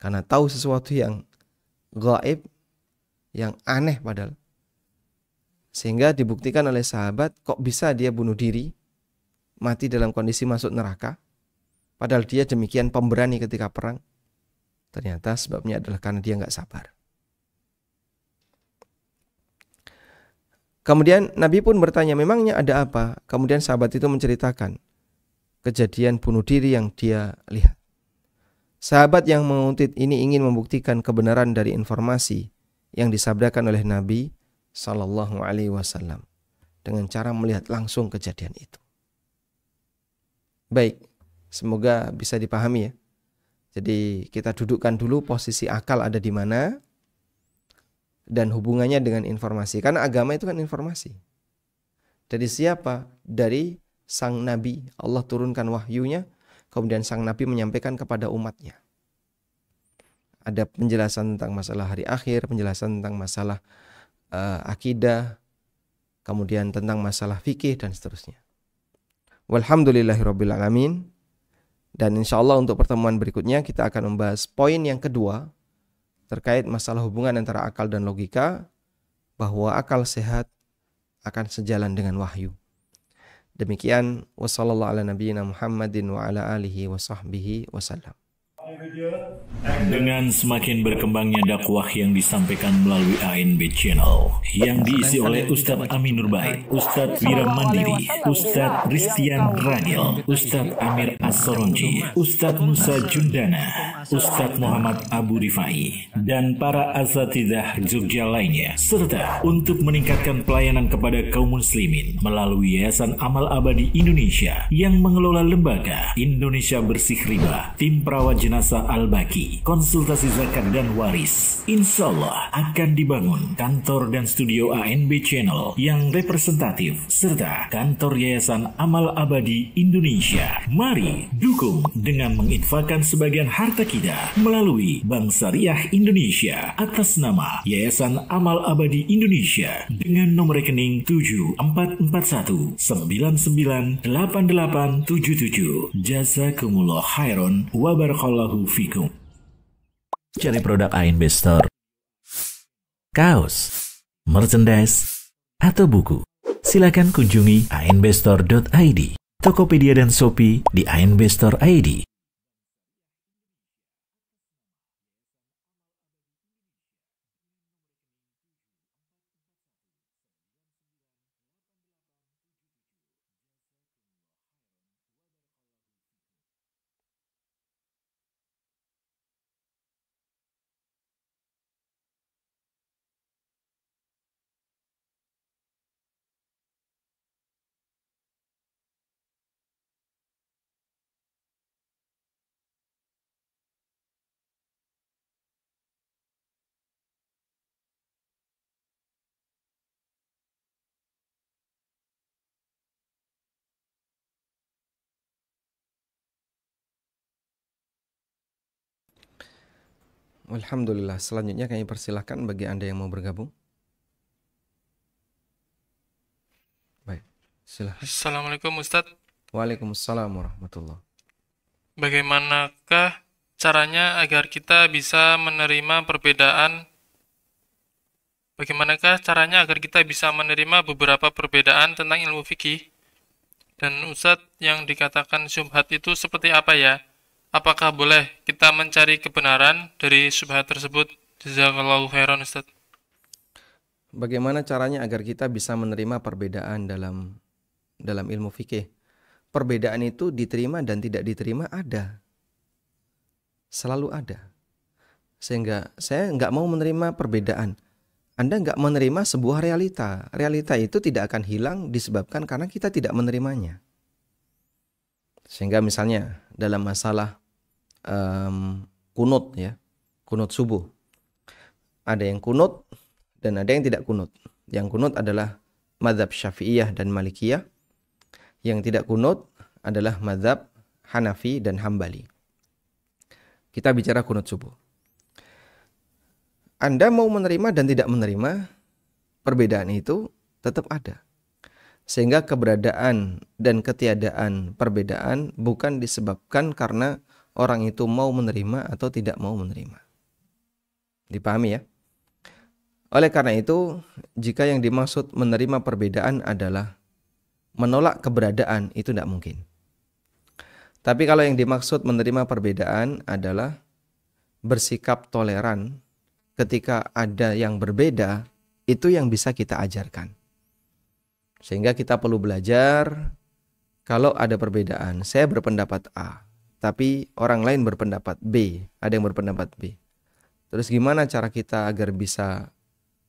Karena tahu sesuatu yang gaib, yang aneh padahal. Sehingga dibuktikan oleh sahabat, kok bisa dia bunuh diri, mati dalam kondisi masuk neraka. Padahal dia demikian pemberani ketika perang. Ternyata sebabnya adalah karena dia nggak sabar. Kemudian Nabi pun bertanya, memangnya ada apa? Kemudian sahabat itu menceritakan kejadian bunuh diri yang dia lihat. Sahabat yang menguntit ini ingin membuktikan kebenaran dari informasi yang disabdakan oleh Nabi Sallallahu Alaihi Wasallam dengan cara melihat langsung kejadian itu. Baik, semoga bisa dipahami ya. Jadi kita dudukkan dulu posisi akal ada di mana dan hubungannya dengan informasi. Karena agama itu kan informasi. Dari siapa? Dari sang Nabi. Allah turunkan wahyunya, kemudian sang Nabi menyampaikan kepada umatnya. Ada penjelasan tentang masalah hari akhir, penjelasan tentang masalah akidah, kemudian tentang masalah fikih dan seterusnya. Walhamdulillahirabbil alamin. Dan insya Allah untuk pertemuan berikutnya kita akan membahas poin yang kedua terkait masalah hubungan antara akal dan logika, bahwa akal sehat akan sejalan dengan wahyu. Demikian, wassallallahu ala nabiyyina Muhammadin wa ala alihi wa sahbihi wasallam. Dengan semakin berkembangnya dakwah yang disampaikan melalui ANB Channel yang diisi oleh Ustadz Aminur Bait, Ustadz Wira Mandiri, Ustadz Ristian Ragil, Ustadz Amir As-Soronji, Ustadz Musa Jundana, Ustadz Muhammad Abu Rifai, dan para asatidzah Jogja lainnya, serta untuk meningkatkan pelayanan kepada kaum muslimin melalui Yayasan Amal Abadi Indonesia yang mengelola lembaga Indonesia Bersih Riba, tim perawat jenazah Al-Baqi, konsultasi zakat dan waris. Insya Allah akan dibangun kantor dan studio ANB Channel yang representatif serta kantor Yayasan Amal Abadi Indonesia. Mari dukung dengan menginfakkan sebagian harta kita melalui Bank Syariah Indonesia atas nama Yayasan Amal Abadi Indonesia dengan nomor rekening 7441998877. Jazakumullah khairan wa barakallahu fikum. Cari produk ANB Store, kaos, merchandise, atau buku, silakan kunjungi anbstore.id, Tokopedia dan Shopee di ANB Store ID. Alhamdulillah, selanjutnya kami persilahkan bagi Anda yang mau bergabung. Baik, silahkan. Assalamualaikum Ustadz. Waalaikumsalam warahmatullahi. Bagaimanakah caranya agar kita bisa menerima perbedaan? Bagaimanakah caranya agar kita bisa menerima beberapa perbedaan tentang ilmu fikih? Dan Ustadz, yang dikatakan syubhat itu seperti apa ya? Apakah boleh kita mencari kebenaran dari syubhat tersebut? Jazakallahu khairan Ustadz. Bagaimana caranya agar kita bisa menerima perbedaan dalam ilmu fikih? Perbedaan itu diterima dan tidak diterima ada. Selalu ada. Sehingga saya nggak mau menerima perbedaan. Anda nggak menerima sebuah realita. Realita itu tidak akan hilang disebabkan karena kita tidak menerimanya. Sehingga misalnya dalam masalah kunut ya, kunut subuh. Ada yang kunut dan ada yang tidak kunut. Yang kunut adalah mazhab Syafi'iyah dan Malikiyah. Yang tidak kunut adalah mazhab Hanafi dan Hambali. Kita bicara kunut subuh. Anda mau menerima dan tidak menerima, perbedaan itu tetap ada. Sehingga keberadaan dan ketiadaan perbedaan bukan disebabkan karena orang itu mau menerima atau tidak mau menerima. Dipahami ya? Oleh karena itu, jika yang dimaksud menerima perbedaan adalah menolak keberadaan, itu tidak mungkin. Tapi kalau yang dimaksud menerima perbedaan adalah bersikap toleran ketika ada yang berbeda, itu yang bisa kita ajarkan. Sehingga kita perlu belajar, kalau ada perbedaan, saya berpendapat A, tapi orang lain berpendapat B, ada yang berpendapat B. Terus gimana cara kita agar bisa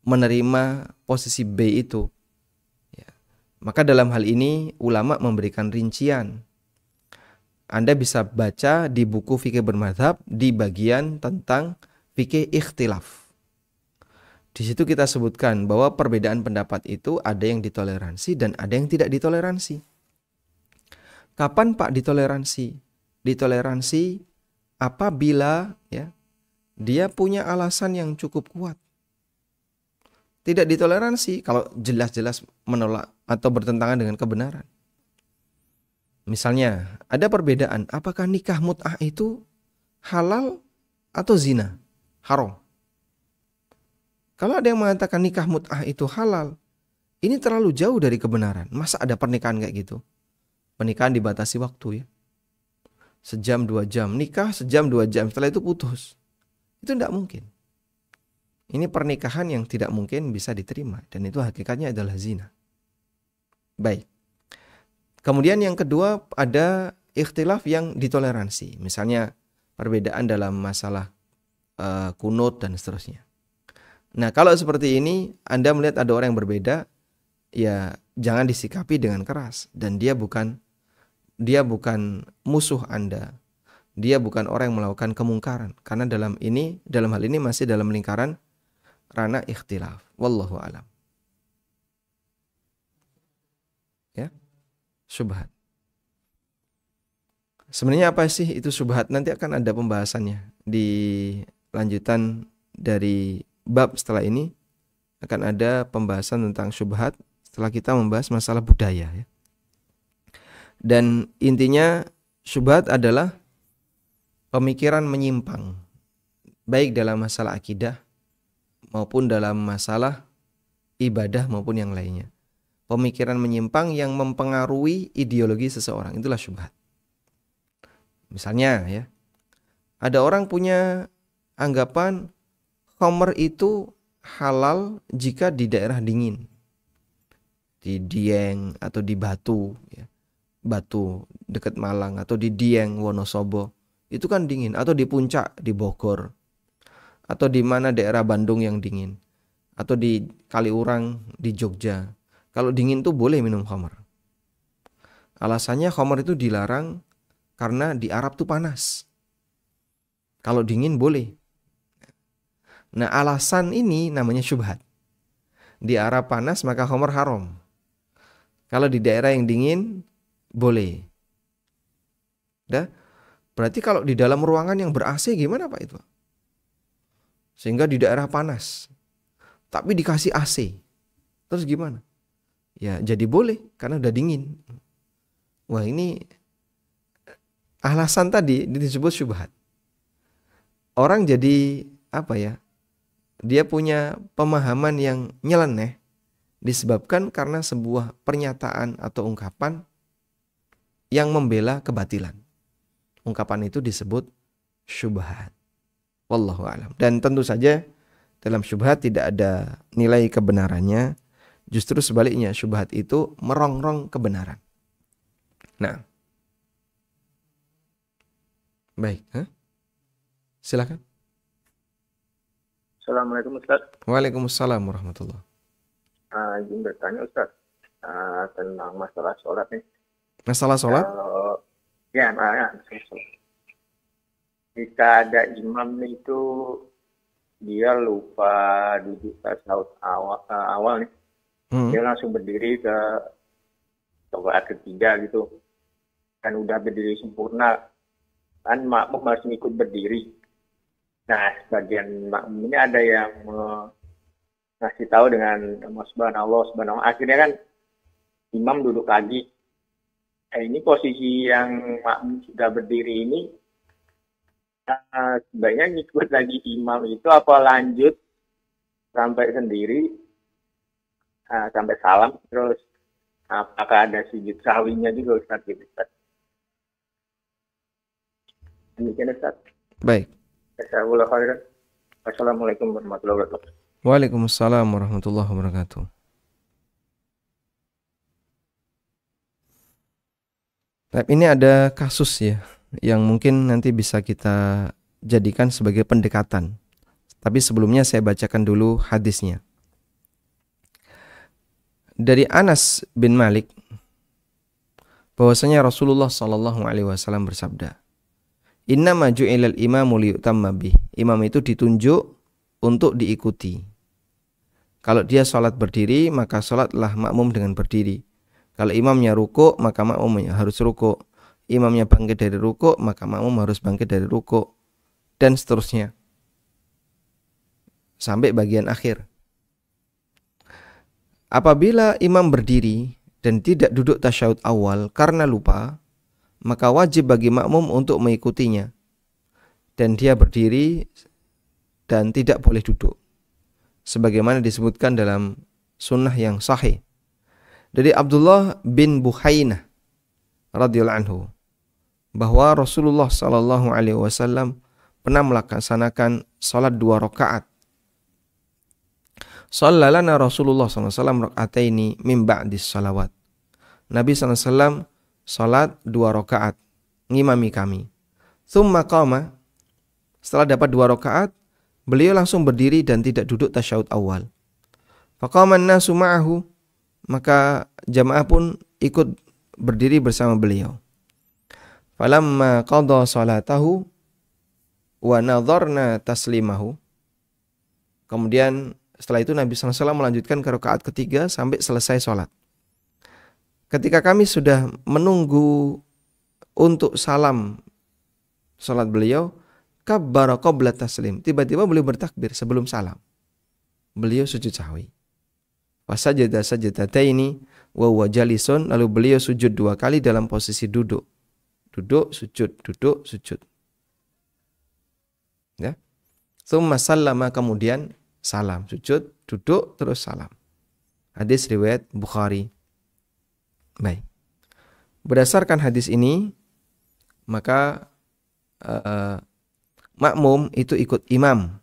menerima posisi B itu? Ya. Maka dalam hal ini ulama memberikan rincian. Anda bisa baca di buku fikih bermadzhab di bagian tentang fikih ikhtilaf. Di situ kita sebutkan bahwa perbedaan pendapat itu ada yang ditoleransi dan ada yang tidak ditoleransi. Kapan Pak ditoleransi? Ditoleransi apabila ya dia punya alasan yang cukup kuat. Tidak ditoleransi kalau jelas-jelas menolak atau bertentangan dengan kebenaran. Misalnya, ada perbedaan apakah nikah mut'ah itu halal atau zina? Haram. Kalau ada yang mengatakan nikah mut'ah itu halal, ini terlalu jauh dari kebenaran. Masa ada pernikahan kayak gitu? Pernikahan dibatasi waktu ya. Sejam 2 jam, nikah sejam 2 jam, setelah itu putus. Itu tidak mungkin. Ini pernikahan yang tidak mungkin bisa diterima. Dan itu hakikatnya adalah zina. Baik. Kemudian yang kedua ada ikhtilaf yang ditoleransi. Misalnya perbedaan dalam masalah kunut dan seterusnya. Nah kalau seperti ini Anda melihat ada orang yang berbeda, ya jangan disikapi dengan keras. Dan dia bukan musuh Anda. Dia bukan orang yang melakukan kemungkaran. Karena dalam hal ini masih dalam lingkaran ranah ikhtilaf. Wallahu a'lam. Ya, syubhat. Sebenarnya apa sih itu syubhat? Nanti akan ada pembahasannya di lanjutan dari bab setelah ini. Akan ada pembahasan tentang syubhat setelah kita membahas masalah budaya ya. Dan intinya syubhat adalah pemikiran menyimpang, baik dalam masalah akidah maupun dalam masalah ibadah maupun yang lainnya. Pemikiran menyimpang yang mempengaruhi ideologi seseorang, itulah syubhat. Misalnya ya, ada orang punya anggapan khamr itu halal jika di daerah dingin, di Dieng atau di Batu ya. Batu dekat Malang atau di Dieng Wonosobo itu kan dingin, atau di Puncak di Bogor, atau di mana daerah Bandung yang dingin, atau di Kaliurang di Jogja. Kalau dingin tuh boleh minum khamr. Alasannya khamr itu dilarang karena di Arab tuh panas. Kalau dingin boleh. Nah alasan ini namanya syubhat. Di Arab panas maka khamr haram. Kalau di daerah yang dingin boleh. Dah? Berarti kalau di dalam ruangan yang ber-AC gimana Pak itu? Sehingga di daerah panas, tapi dikasih AC. Terus gimana? Ya jadi boleh karena udah dingin. Wah ini alasan tadi disebut syubhat. Orang jadi apa ya? Dia punya pemahaman yang nyeleneh disebabkan karena sebuah pernyataan atau ungkapan yang membela kebatilan. Ungkapan itu disebut syubhat. Wallahu a'lam. Dan tentu saja dalam syubhat tidak ada nilai kebenarannya. Justru sebaliknya, syubhat itu merongrong kebenaran. Nah. Baik, silakan. Assalamualaikum Ustaz. Waalaikumsalam warahmatullahi. Izin bertanya Ustaz tentang masalah sholat nih. Masalah sholat? Ya, jika ada imam itu dia lupa duduk tasawuf awal nih, dia langsung berdiri ke rakaat ketiga gitu, kan udah berdiri sempurna, kan makmum harus ikut berdiri. Nah, sebagian makmum ini ada yang ngasih tahu dengan subhanallah, akhirnya kan imam duduk lagi. Ini posisi yang makmum sudah berdiri ini sebaiknya ngikut lagi imam itu apa lanjut sampai sendiri sampai salam, terus apakah ada sujud sahwinya juga Ustaz gitu Ustaz? Demikian Ustaz. Baik. Assalamualaikum warahmatullahi wabarakatuh. Waalaikumsalam warahmatullahi wabarakatuh. Tapi ini ada kasus ya, yang mungkin nanti bisa kita jadikan sebagai pendekatan. Tapi sebelumnya saya bacakan dulu hadisnya. Dari Anas bin Malik bahwasanya Rasulullah sallallahu alaihi wasallam bersabda, "Innama ju'ilal imamu liyutamma bih." Imam itu ditunjuk untuk diikuti. Kalau dia salat berdiri, maka salatlah makmum dengan berdiri. Kalau imamnya rukuk, maka makmumnya harus rukuk. Imamnya bangkit dari rukuk, maka makmum harus bangkit dari rukuk, dan seterusnya sampai bagian akhir. Apabila imam berdiri dan tidak duduk tasyahud awal karena lupa, maka wajib bagi makmum untuk mengikutinya, dan dia berdiri dan tidak boleh duduk, sebagaimana disebutkan dalam sunnah yang sahih dari Abdullah bin Buhainah radhiyallahu anhu bahwa Rasulullah sallallahu alaihi wasallam pernah melaksanakan salat 2 rakaat. Sallalana Rasulullah SAW raka'ataini min ba'dis salawat. Nabi SAW salat 2 rakaat, ngimami kami. Tsumma qama, setelah dapat 2 rakaat, beliau langsung berdiri dan tidak duduk tasyahud awal. Faqaman nasu ma'ahu, maka jamaah pun ikut berdiri bersama beliau. Falamma qada salatahu wa nadharna taslimahu. Kemudian setelah itu Nabi SAW melanjutkan ke rakaat ketiga sampai selesai sholat. Ketika kami sudah menunggu untuk salam sholat beliau, kabbara qabla taslim. Tiba-tiba beliau bertakbir sebelum salam. Beliau sujud sahwi. Wasajada sajadataini wa huwa jalisun. Lalu beliau sujud 2 kali dalam posisi duduk. Duduk, sujud, duduk, sujud. Ya. Tsumma sallama, kemudian salam, sujud, duduk, terus salam. Hadis riwayat Bukhari. Baik. Berdasarkan hadis ini, maka makmum itu ikut imam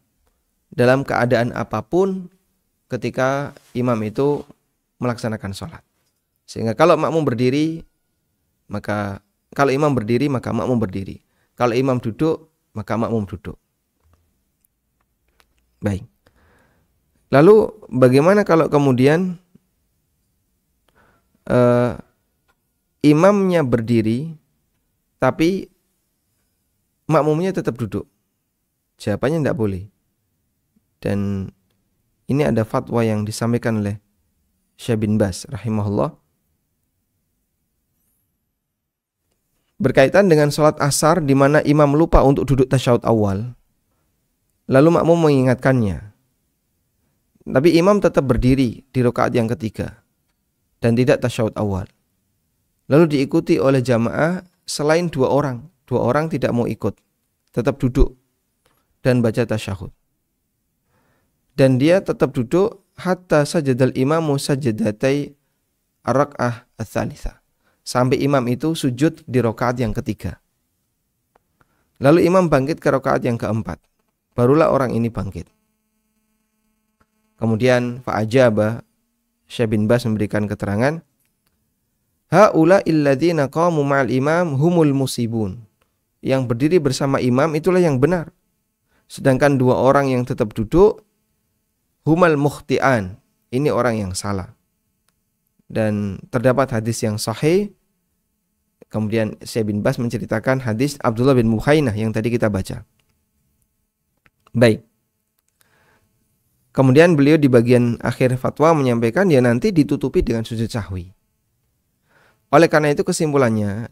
dalam keadaan apapun ketika imam itu melaksanakan sholat. Sehingga kalau makmum berdiri, maka kalau imam berdiri, maka makmum berdiri. Kalau imam duduk, maka makmum duduk. Baik. Lalu bagaimana kalau kemudian imamnya berdiri tapi makmumnya tetap duduk? Jawabannya tidak boleh. Dan ini ada fatwa yang disampaikan oleh Syekh bin Baz rahimahullah berkaitan dengan sholat asar di mana imam lupa untuk duduk tasyahud awal, lalu makmum mengingatkannya. Tapi imam tetap berdiri di rakaat yang ketiga dan tidak tasyahud awal. Lalu diikuti oleh jamaah selain 2 orang. 2 orang tidak mau ikut, tetap duduk dan baca tasyahud. Dan dia tetap duduk hatta sajadal imamu sajadatai ar-rak'ah ats-tsalitsah. Sampai imam itu sujud di rakaat yang ketiga. Lalu imam bangkit ke rakaat yang keempat. Barulah orang ini bangkit. Kemudian fa'ajaba, Syekh bin Baz memberikan keterangan, haula illadzina qamu ma'al imam humul musibun. Yang berdiri bersama imam itulah yang benar. Sedangkan 2 orang yang tetap duduk, humal mukhti'an, ini orang yang salah. Dan terdapat hadis yang sahih. Kemudian Syekh bin Baz menceritakan hadis Abdullah bin Buhainah yang tadi kita baca. Baik. Kemudian beliau di bagian akhir fatwa menyampaikan ya nanti ditutupi dengan sujud sahwi. Oleh karena itu kesimpulannya,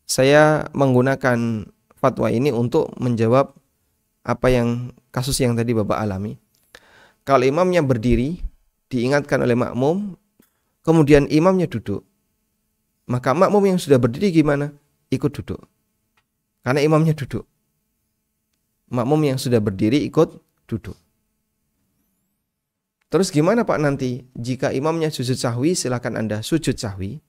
saya menggunakan fatwa ini untuk menjawab apa yang kasus yang tadi Bapak alami. Kalau imamnya berdiri, diingatkan oleh makmum, kemudian imamnya duduk, maka makmum yang sudah berdiri gimana? Ikut duduk. Karena imamnya duduk. Makmum yang sudah berdiri ikut duduk. Terus gimana Pak nanti? Jika imamnya sujud sahwi, silakan Anda sujud sahwi.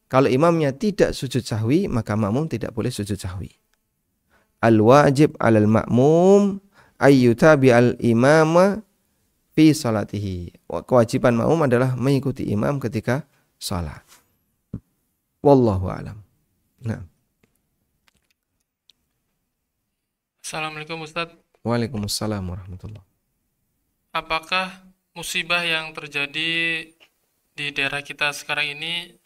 Kalau imamnya tidak sujud sahwi, maka makmum tidak boleh sujud sahwi. Al-wajib 'alal ma'mum ayyutabi al-imama fi salatihi. Kewajiban makmum adalah mengikuti imam ketika salat. Wallahu a'lam. Nah. Assalamualaikum Ustadz. Waalaikumsalam warahmatullahi. Apakah musibah yang terjadi di daerah kita sekarang ini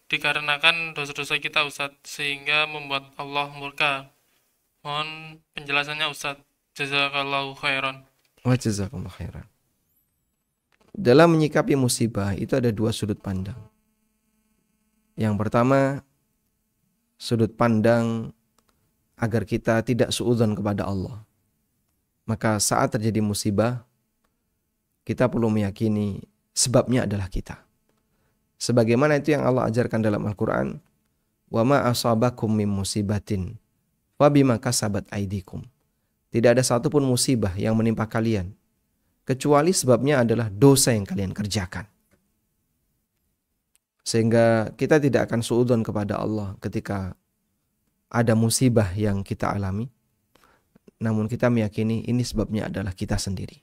dikarenakan dosa-dosa kita Ustadz, sehingga membuat Allah murka? Mohon penjelasannya Ustadz. Jazakallahu khairan. Wa jazakumullah khairan. Dalam menyikapi musibah itu ada dua sudut pandang. Yang pertama, sudut pandang agar kita tidak suudzon kepada Allah. Maka saat terjadi musibah, kita perlu meyakini sebabnya adalah kita. Sebagaimana itu yang Allah ajarkan dalam Al-Quran, wa ma asabakum min musibatin wa bima kasabat aidikum. Tidak ada satupun musibah yang menimpa kalian kecuali sebabnya adalah dosa yang kalian kerjakan. Sehingga kita tidak akan suudzon kepada Allah ketika ada musibah yang kita alami. Namun kita meyakini ini sebabnya adalah kita sendiri.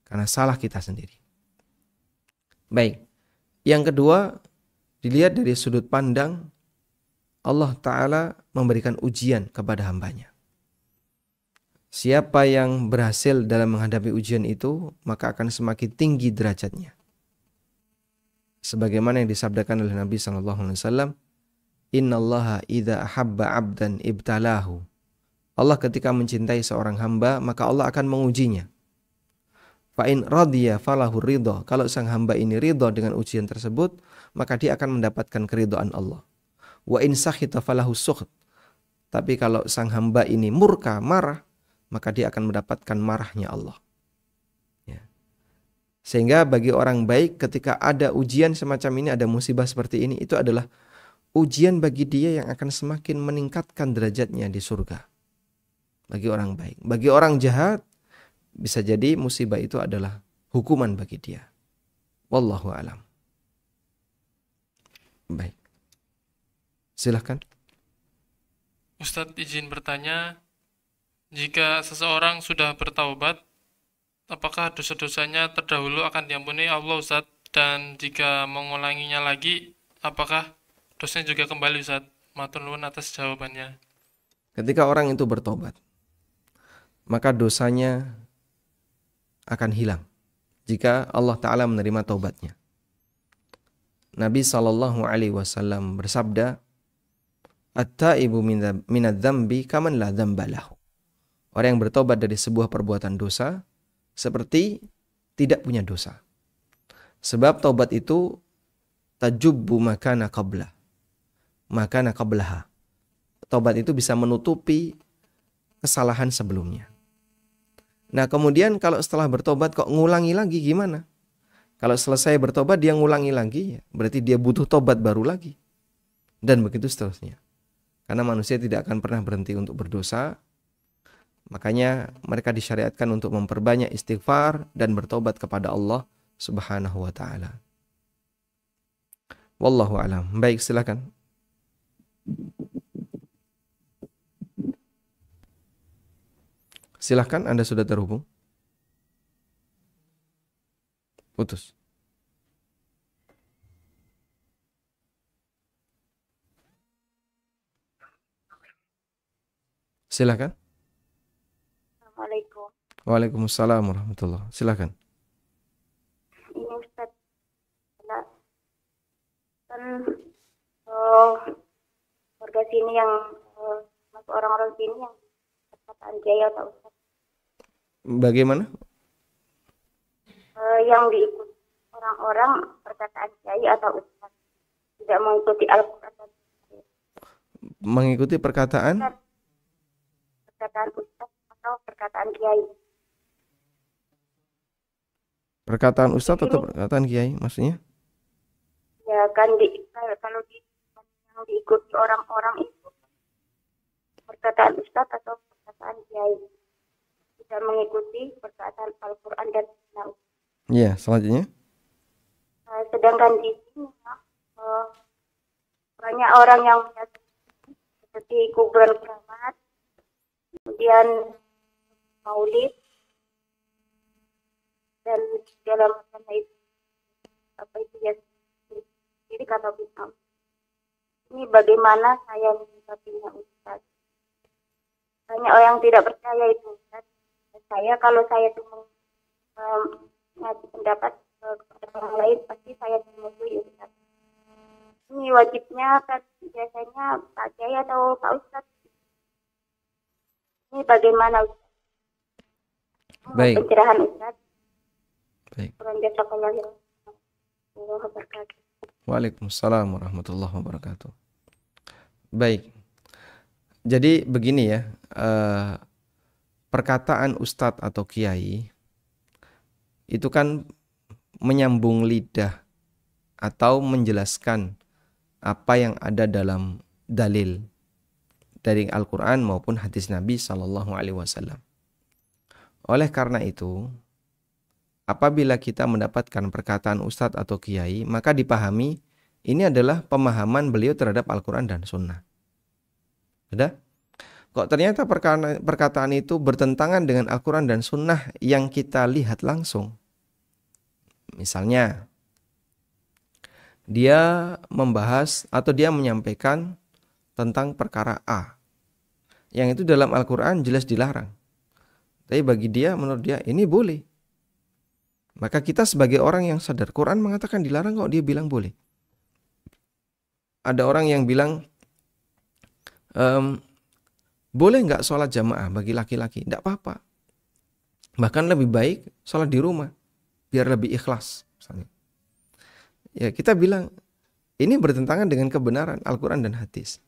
Karena salah kita sendiri. Baik. Yang kedua, dilihat dari sudut pandang Allah Ta'ala memberikan ujian kepada hambanya. Siapa yang berhasil dalam menghadapi ujian itu, maka akan semakin tinggi derajatnya. Sebagaimana yang disabdakan oleh Nabi SAW, Innallaha idza ahabba abdan ibtalahu. Allah ketika mencintai seorang hamba, maka Allah akan mengujinya. Fa in radiya falahu ridha. Kalau sang hamba ini ridha dengan ujian tersebut, maka dia akan mendapatkan keridhaan Allah. Wa in sakhita falahu sukht. Tapi kalau sang hamba ini murka, marah, maka dia akan mendapatkan marahnya Allah. Ya. Sehingga bagi orang baik ketika ada ujian semacam ini, ada musibah seperti ini, itu adalah ujian bagi dia yang akan semakin meningkatkan derajatnya di surga. Bagi orang baik. Bagi orang jahat, bisa jadi musibah itu adalah hukuman bagi dia. Wallahu a'lam. Baik. Silahkan. Ustadz izin bertanya, jika seseorang sudah bertaubat, apakah dosa-dosanya terdahulu akan diampuni Allah Ustadz? Dan jika mengulanginya lagi, apakah dosanya juga kembali Ustadz? Matur nuwun atas jawabannya. Ketika orang itu bertobat, maka dosanya akan hilang jika Allah Ta'ala menerima taubatnya. Nabi SAW bersabda, At-taibu minadz-dzambi kaman la dzamba lahu. Orang yang bertobat dari sebuah perbuatan dosa seperti tidak punya dosa. Sebab taubat itu tajubbu makana qablaha. Taubat itu bisa menutupi kesalahan sebelumnya. Nah kemudian kalau setelah bertobat kok ngulangi lagi gimana? Kalau selesai bertobat dia ngulangi lagi, ya berarti dia butuh tobat baru lagi. Dan begitu seterusnya. Karena manusia tidak akan pernah berhenti untuk berdosa. Makanya mereka disyariatkan untuk memperbanyak istighfar dan bertobat kepada Allah Subhanahu wa ta'ala. Wallahu a'lam. Baik, silakan. Silakan, Anda sudah terhubung. Putus. Silakan. Assalamualaikum. Waalaikumsalam warahmatullahi. Silakan. Ini Ustaz, kan warga sini yang masuk orang-orang sini yang perkataan kiai atau Ustaz. Bagaimana? Yang diikuti orang-orang perkataan kiai atau Ustaz, tidak mengikuti Al-Quran. Mengikuti perkataan Ustaz atau perkataan kiai. Perkataan ustaz atau perkataan kiai maksudnya? Ya kan kalau yang diikuti orang-orang itu perkataan ustaz atau perkataan kiai, tidak mengikuti perkataan Al-Quran dan Sunnah. Iya, selanjutnya. Sedangkan di sini banyak orang yang seperti kuburan keramat, kemudian maulid dan segala macam itu, apa itu ya, jadi kata bid'ah. Ini bagaimana saya menyikapinya Ustaz? banyak orang yang tidak percaya itu Ustaz. Saya kalau saya tuh ngasih pendapat kepada orang lain pasti saya dimusuhi Ustaz. Ini wajibnya kan biasanya Pak Kiai atau Pak Ustaz? Ini bagaimana Ustaz? Baik. Pencerahan Ustaz. Baik. Waalaikumsalam warahmatullahi wabarakatuh. Baik. Jadi begini ya, perkataan ustadz atau kiai itu kan menyambung lidah atau menjelaskan apa yang ada dalam dalil dari Al-Quran maupun hadis Nabi Sallallahu Alaihi Wasallam. Oleh karena itu, apabila kita mendapatkan perkataan ustadz atau kiai, maka dipahami ini adalah pemahaman beliau terhadap Al-Quran dan Sunnah. Sudah? Kok ternyata perkataan itu bertentangan dengan Al-Quran dan Sunnah yang kita lihat langsung. Misalnya, dia membahas atau dia menyampaikan tentang perkara A, yang itu dalam Al-Quran jelas dilarang. Tapi bagi dia, menurut dia, ini boleh. Maka kita sebagai orang yang sadar, Quran mengatakan dilarang kok, dia bilang boleh. Ada orang yang bilang, boleh nggak sholat jamaah bagi laki-laki? Nggak apa-apa. Bahkan lebih baik sholat di rumah, biar lebih ikhlas. Misalnya. Ya kita bilang, ini bertentangan dengan kebenaran Al-Quran dan hadis.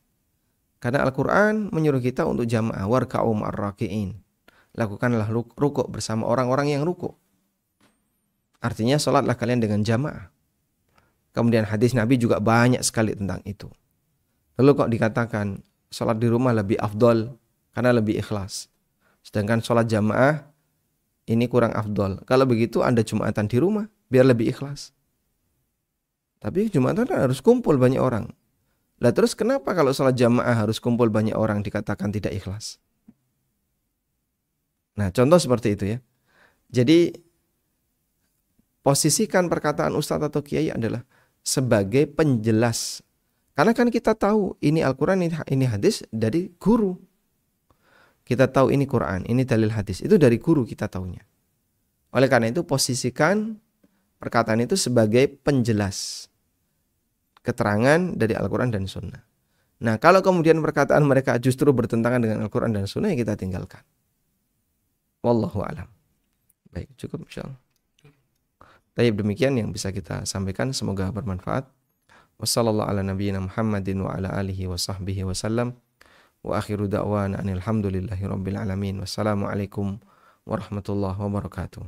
Karena Al-Quran menyuruh kita untuk jamaah, warka'u ma'ar-raki'in. Lakukanlah rukuk bersama orang-orang yang rukuk. Artinya sholatlah kalian dengan jamaah. Kemudian hadis Nabi juga banyak sekali tentang itu. Lalu kok dikatakan sholat di rumah lebih afdol karena lebih ikhlas. Sedangkan sholat jamaah ini kurang afdol. Kalau begitu Anda jumatan di rumah biar lebih ikhlas. Tapi jumatan harus kumpul banyak orang. Lah terus kenapa kalau sholat jamaah harus kumpul banyak orang dikatakan tidak ikhlas? Nah contoh seperti itu ya. Jadi posisikan perkataan ustadz atau kiai adalah sebagai penjelas. Karena kan kita tahu ini Al-Quran, ini hadis dari guru. Kita tahu ini Quran, ini dalil hadis. Itu dari guru kita tahunya. Oleh karena itu posisikan perkataan itu sebagai penjelas keterangan dari Al-Quran dan Sunnah. Nah kalau kemudian perkataan mereka justru bertentangan dengan Al-Quran dan Sunnah, ya kita tinggalkan. Wallahu a'lam. Baik, cukup insyaallah. Baik, demikian yang bisa kita sampaikan, semoga bermanfaat. Wassallallahu ala nabiyyina Muhammadin wa ala alihi wa sahbihi wasallam. Wa akhiru da'wana anil hamdulillahi rabbil alamin. Wassalamualaikum warahmatullahi wabarakatuh.